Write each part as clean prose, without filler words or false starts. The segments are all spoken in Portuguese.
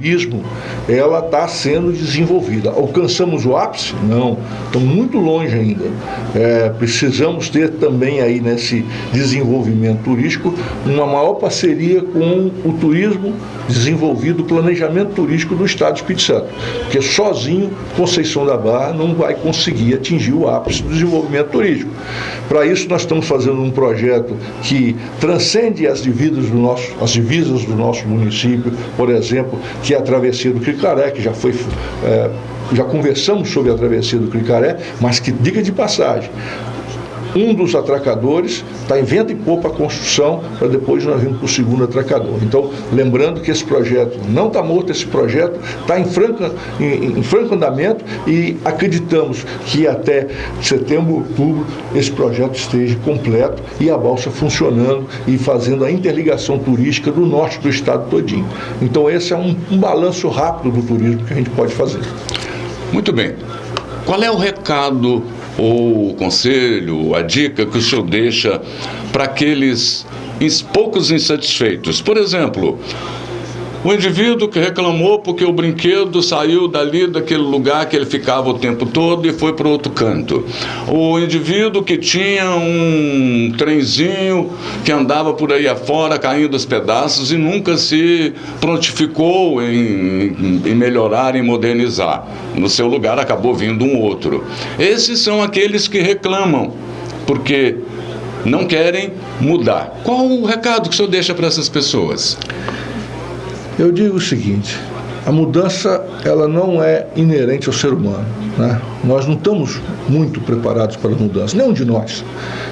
turismo, ela está sendo desenvolvida. Alcançamos o ápice? Não, estamos muito longe ainda. Precisamos ter também aí nesse desenvolvimento turístico uma maior parceria com o turismo desenvolvido, o planejamento turístico do Estado do Espírito Santo, porque sozinho Conceição da Barra não vai conseguir atingir o ápice do desenvolvimento turístico. Para isso nós estamos fazendo um projeto que transcende as divisas do nosso município, por exemplo, que é a travessia do Cricaré, que já conversamos sobre a travessia do Cricaré, mas que, diga de passagem, um dos atracadores está em vento e popa a construção, para depois nós virmos para o segundo atracador. Então, lembrando que esse projeto não está morto, esse projeto está em franco andamento, e acreditamos que até setembro, outubro, esse projeto esteja completo e a balsa funcionando e fazendo a interligação turística do norte do estado todinho. Então, esse é um balanço rápido do turismo que a gente pode fazer. Muito bem. Qual é o recado ou o conselho, a dica que o senhor deixa para aqueles poucos insatisfeitos? Por exemplo, o indivíduo que reclamou porque o brinquedo saiu daquele lugar que ele ficava o tempo todo e foi para outro canto. O indivíduo que tinha um trenzinho que andava por aí afora caindo aos pedaços e nunca se prontificou em melhorar, em modernizar. No seu lugar acabou vindo um outro. Esses são aqueles que reclamam porque não querem mudar. Qual o recado que o senhor deixa para essas pessoas? Eu digo o seguinte: a mudança, ela não é inerente ao ser humano, né? Nós não estamos muito preparados para a mudança, nenhum de nós.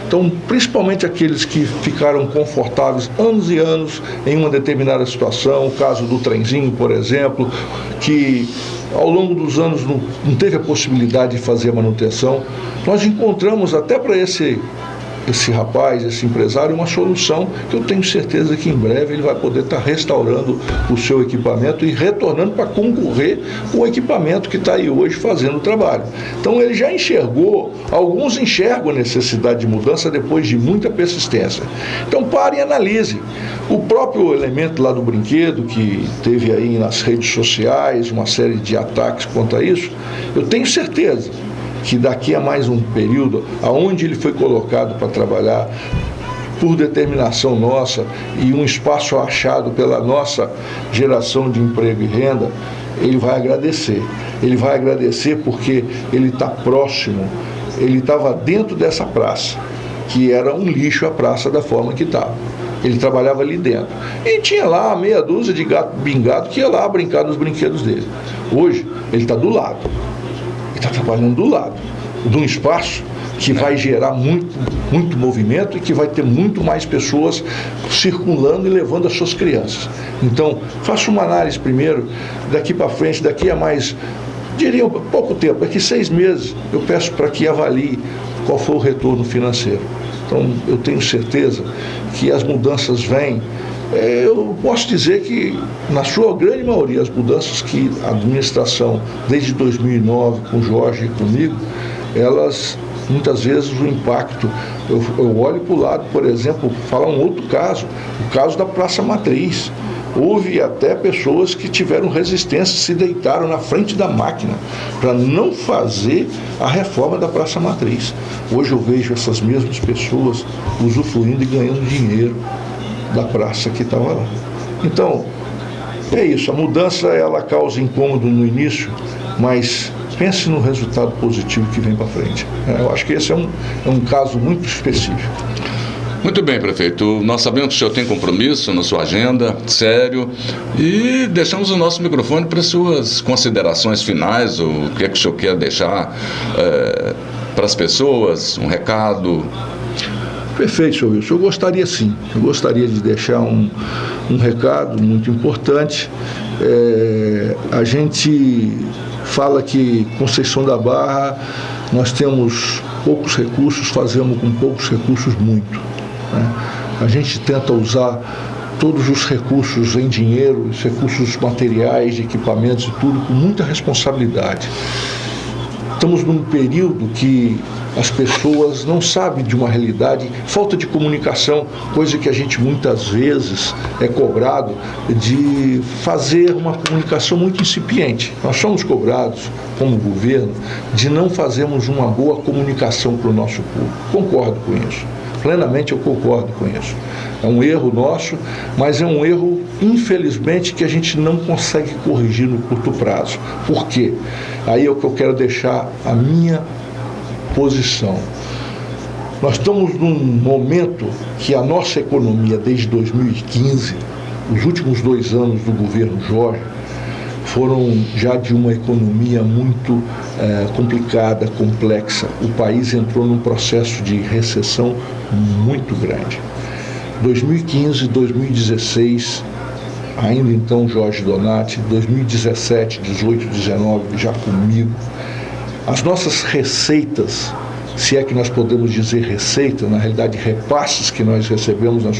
Então, principalmente aqueles que ficaram confortáveis anos e anos em uma determinada situação, o caso do trenzinho, por exemplo, que ao longo dos anos não teve a possibilidade de fazer a manutenção, nós encontramos até para esse rapaz, esse empresário, uma solução que eu tenho certeza que em breve ele vai poder estar restaurando o seu equipamento e retornando para concorrer com o equipamento que está aí hoje fazendo o trabalho. Então ele já enxergou, alguns enxergam a necessidade de mudança depois de muita persistência. Então pare e analise. O próprio elemento lá do brinquedo, que teve aí nas redes sociais uma série de ataques contra isso, eu tenho certeza que daqui a mais um período, aonde ele foi colocado para trabalhar por determinação nossa e um espaço achado pela nossa geração de emprego e renda, ele vai agradecer. Ele vai agradecer porque ele está próximo, ele estava dentro dessa praça, que era um lixo a praça da forma que estava. Ele trabalhava ali dentro. E tinha lá meia dúzia de gato bingado que ia lá brincar nos brinquedos dele. Hoje, ele está do lado. Está trabalhando do lado de um espaço que vai gerar muito movimento e que vai ter muito mais pessoas circulando e levando as suas crianças. Então, faça uma análise primeiro, daqui para frente, daqui a mais, diria pouco tempo, daqui 6 meses, eu peço para que avalie qual foi o retorno financeiro. Então, eu tenho certeza que as mudanças vêm. Eu posso dizer que, na sua grande maioria, as mudanças que a administração, desde 2009, com o Jorge e comigo, elas, muitas vezes, o impacto, eu olho para o lado, por exemplo, falar um outro caso, o caso da Praça Matriz. Houve até pessoas que tiveram resistência, se deitaram na frente da máquina para não fazer a reforma da Praça Matriz. Hoje eu vejo essas mesmas pessoas usufruindo e ganhando dinheiro da praça que estava lá. Então, é isso, a mudança ela causa incômodo no início, mas pense no resultado positivo que vem para frente. Eu acho que esse é um caso muito específico. Muito bem, prefeito. Nós sabemos que o senhor tem compromisso na sua agenda, sério, e deixamos o nosso microfone para suas considerações finais, o que é que o senhor quer deixar para as pessoas, um recado. Perfeito, senhor Wilson. Eu gostaria sim, eu gostaria de deixar um recado muito importante. A gente fala que Conceição da Barra, nós temos poucos recursos, fazemos com poucos recursos muito, né? A gente tenta usar todos os recursos em dinheiro, os recursos materiais, de equipamentos e tudo, com muita responsabilidade. Estamos num período que as pessoas não sabem de uma realidade, falta de comunicação, coisa que a gente muitas vezes é cobrado de fazer uma comunicação muito incipiente. Nós somos cobrados, como governo, de não fazermos uma boa comunicação para o nosso público. Concordo com isso. Plenamente eu concordo com isso. É um erro nosso, mas é um erro, infelizmente, que a gente não consegue corrigir no curto prazo. Por quê? Aí é o que eu quero deixar a minha posição. Nós estamos num momento que a nossa economia, desde 2015, os últimos 2 anos do governo Jorge, foram já de uma economia muito complicada, complexa. O país entrou num processo de recessão muito grande. 2015, 2016, ainda então Jorge Donati, 2017, 18, 19, já comigo, as nossas receitas, se é que nós podemos dizer receita, na realidade repasses que nós recebemos na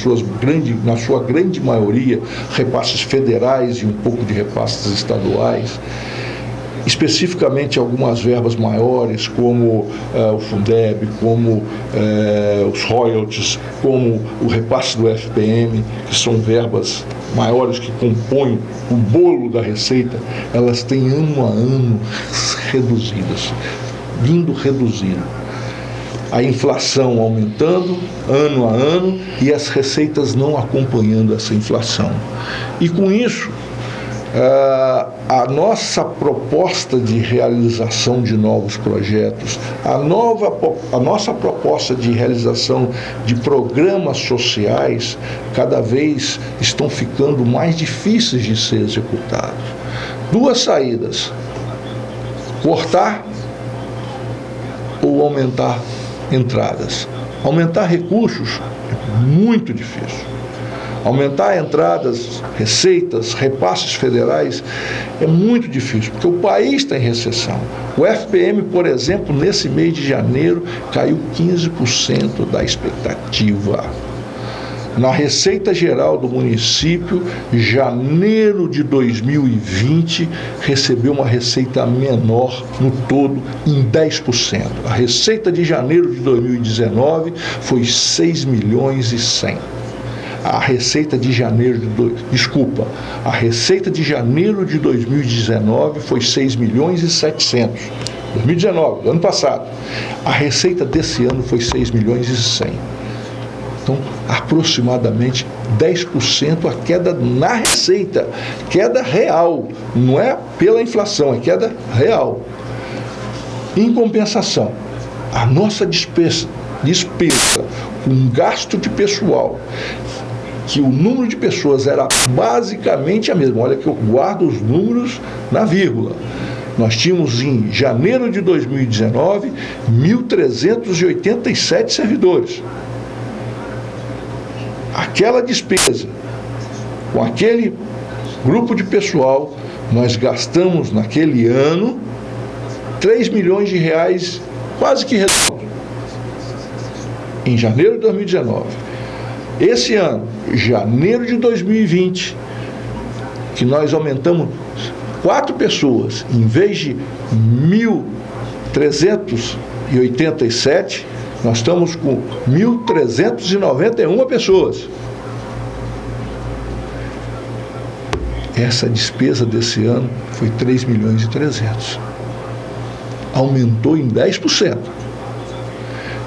sua grande maioria, repasses federais e um pouco de repasses estaduais, especificamente algumas verbas maiores, como o Fundeb, como os royalties, como o repasse do FPM, que são verbas maiores que compõem o bolo da receita, elas têm ano a ano reduzidas, vindo reduzindo. A inflação aumentando ano a ano e as receitas não acompanhando essa inflação. E com isso, a nossa proposta de realização de novos projetos, a nossa proposta de realização de programas sociais, cada vez estão ficando mais difíceis de ser executados. 2 saídas: cortar ou aumentar entradas. Aumentar recursos é muito difícil. Aumentar entradas, receitas, repasses federais é muito difícil, porque o país está em recessão. O FPM, por exemplo, nesse mês de janeiro, caiu 15% da expectativa. Na Receita Geral do município, janeiro de 2020, recebeu uma receita menor no todo em 10%. A receita de janeiro de 2019 foi 6 milhões e 100. A receita de janeiro a receita de janeiro de 2019 foi 6 milhões e 700. 2019, do ano passado. A receita desse ano foi 6 milhões e 100. Então, aproximadamente 10% a queda na receita, queda real, não é pela inflação, é queda real. Em compensação, a nossa despesa com gasto de pessoal, que o número de pessoas era basicamente a mesma. Olha que eu guardo os números na vírgula. Nós tínhamos em janeiro de 2019 1.387 servidores. Aquela despesa, com aquele grupo de pessoal, nós gastamos naquele ano 3 milhões de reais, quase que redondo, em janeiro de 2019. Esse ano, janeiro de 2020, que nós aumentamos 4 pessoas, em vez de 1.387, nós estamos com 1.391 pessoas. Essa despesa desse ano foi 3 milhões e 300. Aumentou em 10%.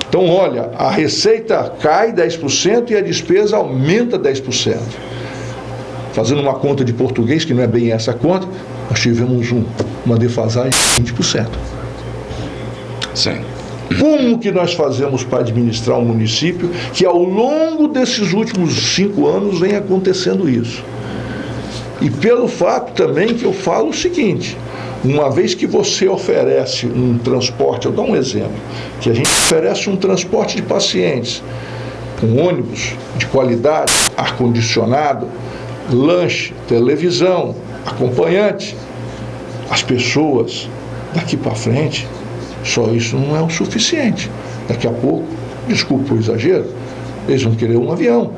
Então, olha, a receita cai 10% e a despesa aumenta 10%. Fazendo uma conta de português, que não é bem essa conta, nós tivemos uma defasagem de 20%. Sim. Como que nós fazemos para administrar um município que ao longo desses últimos 5 anos vem acontecendo isso? E pelo fato também que eu falo o seguinte: uma vez que você oferece um transporte, eu dou um exemplo, que a gente oferece um transporte de pacientes, com ônibus de qualidade, ar-condicionado, lanche, televisão, acompanhante, as pessoas daqui para frente, só isso não é o suficiente. Daqui a pouco, desculpa o exagero, eles vão querer um avião.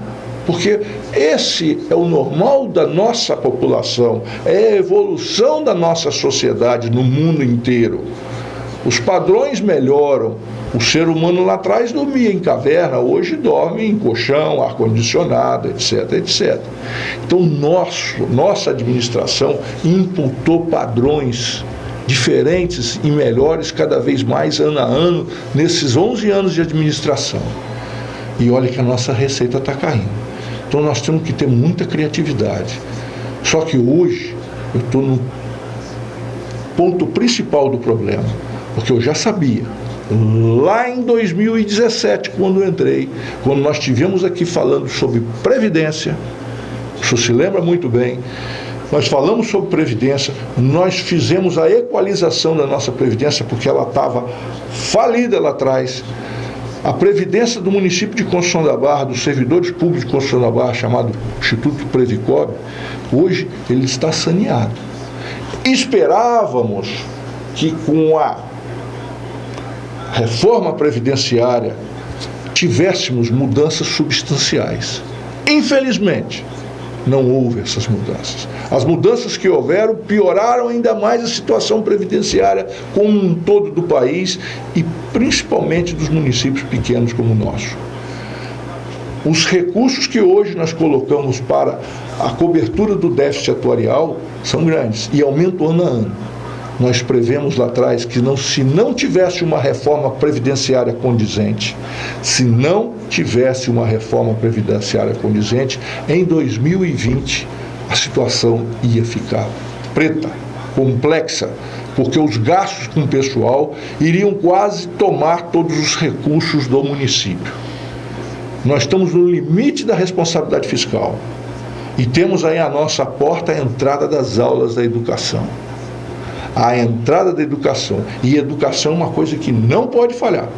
Porque esse é o normal da nossa população, é a evolução da nossa sociedade no mundo inteiro. Os padrões melhoram, O ser humano lá atrás dormia em caverna, hoje dorme em colchão, ar-condicionado, etc, etc. Então, nossa administração imputou padrões diferentes e melhores cada vez mais, ano a ano, nesses 11 anos de administração. E olha que a nossa receita está caindo. Então, nós temos que ter muita criatividade. Só que hoje, eu estou no ponto principal do problema, porque eu já sabia. Lá em 2017, quando eu entrei, quando nós estivemos aqui falando sobre Previdência, o senhor se lembra muito bem, nós falamos sobre Previdência, nós fizemos a equalização da nossa Previdência, porque ela estava falida lá atrás. A Previdência do município de Construção da Barra, dos servidores públicos de Construção da Barra, chamado Instituto Previcob, hoje ele está saneado. Esperávamos que com a reforma previdenciária tivéssemos mudanças substanciais. Infelizmente, não houve essas mudanças. As mudanças que houveram pioraram ainda mais a situação previdenciária como um todo do país e principalmente dos municípios pequenos como o nosso. Os recursos que hoje nós colocamos para a cobertura do déficit atuarial são grandes e aumentam ano a ano. Nós prevemos lá atrás que se não tivesse uma reforma previdenciária condizente, em 2020 a situação ia ficar preta, complexa, porque os gastos com o pessoal iriam quase tomar todos os recursos do município. Nós estamos no limite da responsabilidade fiscal e temos aí à nossa porta a entrada das aulas da educação. A entrada da educação. E educação é uma coisa que não pode falhar.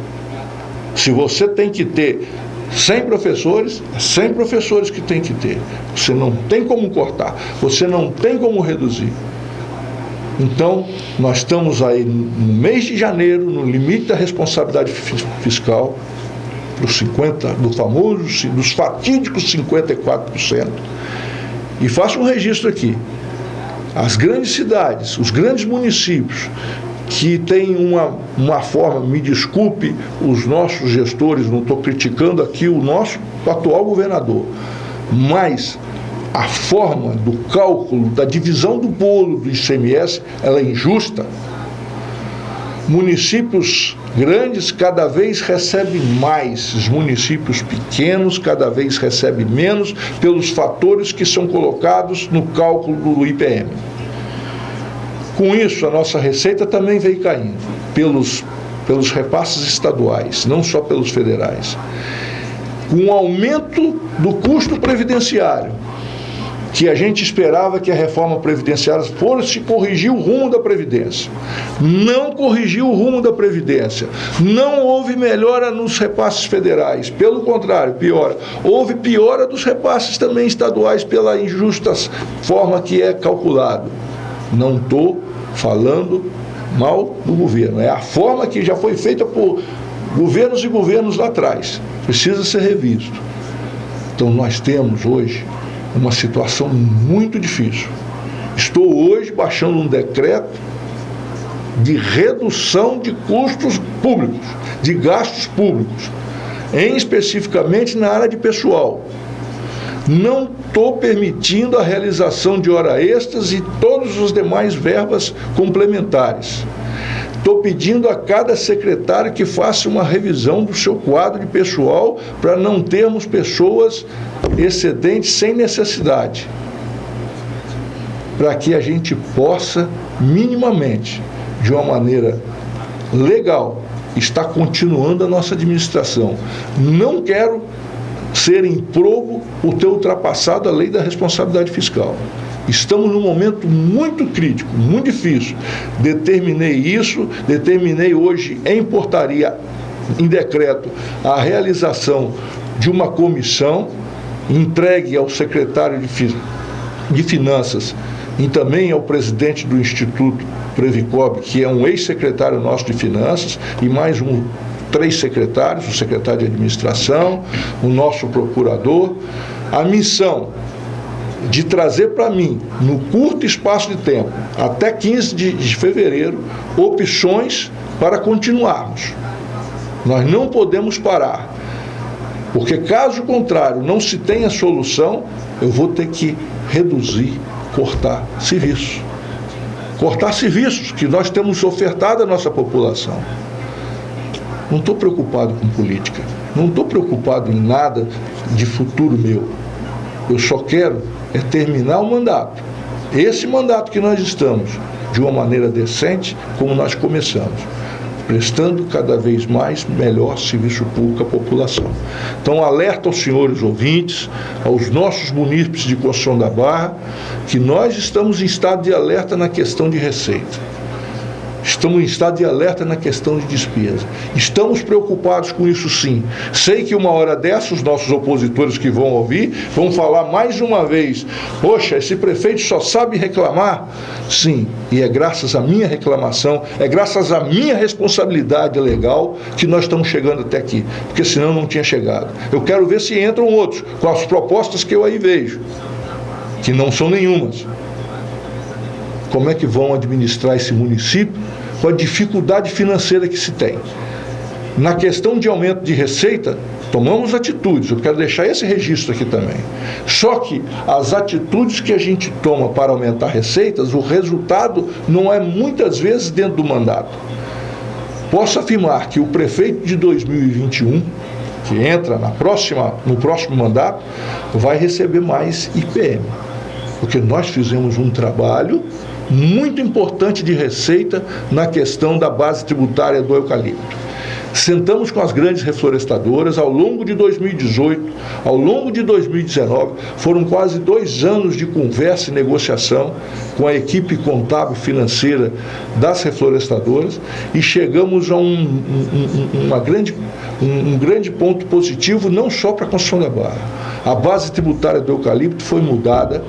Se você tem que ter 100 professores, é 100 professores que tem que ter. Você não tem como cortar, você não tem como reduzir. Então, nós estamos aí no mês de janeiro, no limite da responsabilidade fiscal, dos fatídicos 54%. E faço um registro aqui. As grandes cidades, os grandes municípios que têm uma forma, me desculpe os nossos gestores, não estou criticando aqui o nosso atual governador, mas a forma do cálculo, da divisão do bolo do ICMS, ela é injusta. Municípios grandes cada vez recebem mais, os municípios pequenos cada vez recebem menos pelos fatores que são colocados no cálculo do IPM. Com isso, a nossa receita também veio caindo pelos repasses estaduais, não só pelos federais. Com o aumento do custo previdenciário, que a gente esperava que a reforma previdenciária fosse corrigir o rumo da Previdência. Não corrigiu o rumo da Previdência. Não houve melhora nos repasses federais. Pelo contrário, piora. Houve piora dos repasses também estaduais pela injusta forma que é calculado. Não estou falando mal do governo. É a forma que já foi feita por governos e governos lá atrás. Precisa ser revisto. Então nós temos hoje uma situação muito difícil. Estou hoje baixando um decreto de redução de custos públicos, de gastos públicos, especificamente na área de pessoal. Não estou permitindo a realização de hora extras e todas as demais verbas complementares. Estou pedindo a cada secretário que faça uma revisão do seu quadro de pessoal para não termos pessoas excedentes sem necessidade. Para que a gente possa, minimamente, de uma maneira legal, estar continuando a nossa administração. Não quero ser improbo por ter ultrapassado a lei da responsabilidade fiscal. Estamos num momento muito crítico, muito difícil. Determinei hoje em portaria, em decreto, a realização de uma comissão entregue ao secretário de Finanças e também ao presidente do Instituto Previcob, que é um ex-secretário nosso de Finanças, e mais 3 secretários, o secretário de Administração, o nosso procurador. A missão de trazer para mim, no curto espaço de tempo, até 15 de fevereiro, opções para continuarmos. Nós não podemos parar, porque caso contrário não se tenha solução, eu vou ter que reduzir, cortar serviços. Cortar serviços que nós temos ofertado à nossa população. Não estou preocupado com política, não estou preocupado em nada de futuro meu. Eu só quero terminar o mandato. Esse mandato que nós estamos, de uma maneira decente, como nós começamos, prestando cada vez mais melhor serviço público à população. Então, alerto aos senhores ouvintes, aos nossos munícipes de Conceição da Barra, que nós estamos em estado de alerta na questão de receita. Estamos em estado de alerta na questão de despesa. Estamos preocupados com isso, sim. Sei que uma hora dessa, os nossos opositores que vão ouvir, vão falar mais uma vez: poxa, esse prefeito só sabe reclamar. Sim, e é graças à minha reclamação, é graças à minha responsabilidade legal que nós estamos chegando até aqui, porque senão não tinha chegado. Eu quero ver se entram outros, com as propostas que eu aí vejo, que não são nenhumas. Como é que vão administrar esse município com a dificuldade financeira que se tem? Na questão de aumento de receita, tomamos atitudes, eu quero deixar esse registro aqui também. Só que as atitudes que a gente toma para aumentar receitas, o resultado não é muitas vezes dentro do mandato. Posso afirmar que o prefeito de 2021, que entra no próximo mandato, vai receber mais IPM, porque nós fizemos um trabalho muito importante de receita na questão da base tributária do eucalipto. Sentamos com as grandes reflorestadoras ao longo de 2018, ao longo de 2019, foram quase 2 anos de conversa e negociação com a equipe contábil financeira das reflorestadoras e chegamos a um grande ponto positivo, não só para a Conceição da Barra. A base tributária do eucalipto foi mudada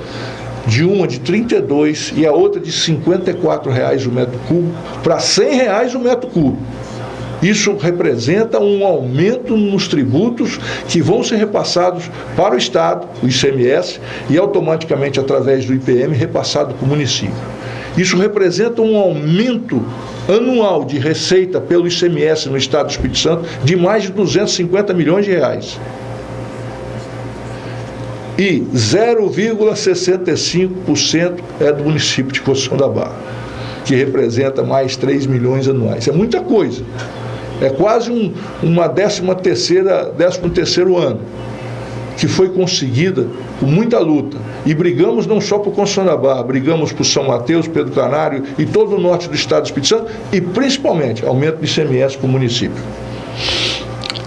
de uma de R$ 32 e a outra de R$ 54 o metro cúbico para R$ 100 o metro cúbico. Isso representa um aumento nos tributos que vão ser repassados para o Estado, o ICMS, e automaticamente, através do IPM, repassado para o município. Isso representa um aumento anual de receita pelo ICMS no Estado do Espírito Santo de mais de 250 milhões de reais. E 0,65% é do município de Conceição da Barra, que representa mais 3 milhões anuais. É muita coisa. É quase uma 13º ano, que foi conseguida com muita luta. E brigamos não só por Conceição da Barra, brigamos por São Mateus, Pedro Canário e todo o norte do Estado do Espírito Santo, e principalmente aumento do ICMS para o município.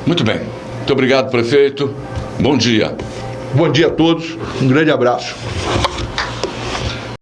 Muito bem. Muito obrigado, prefeito. Bom dia. Bom dia a todos, um grande abraço.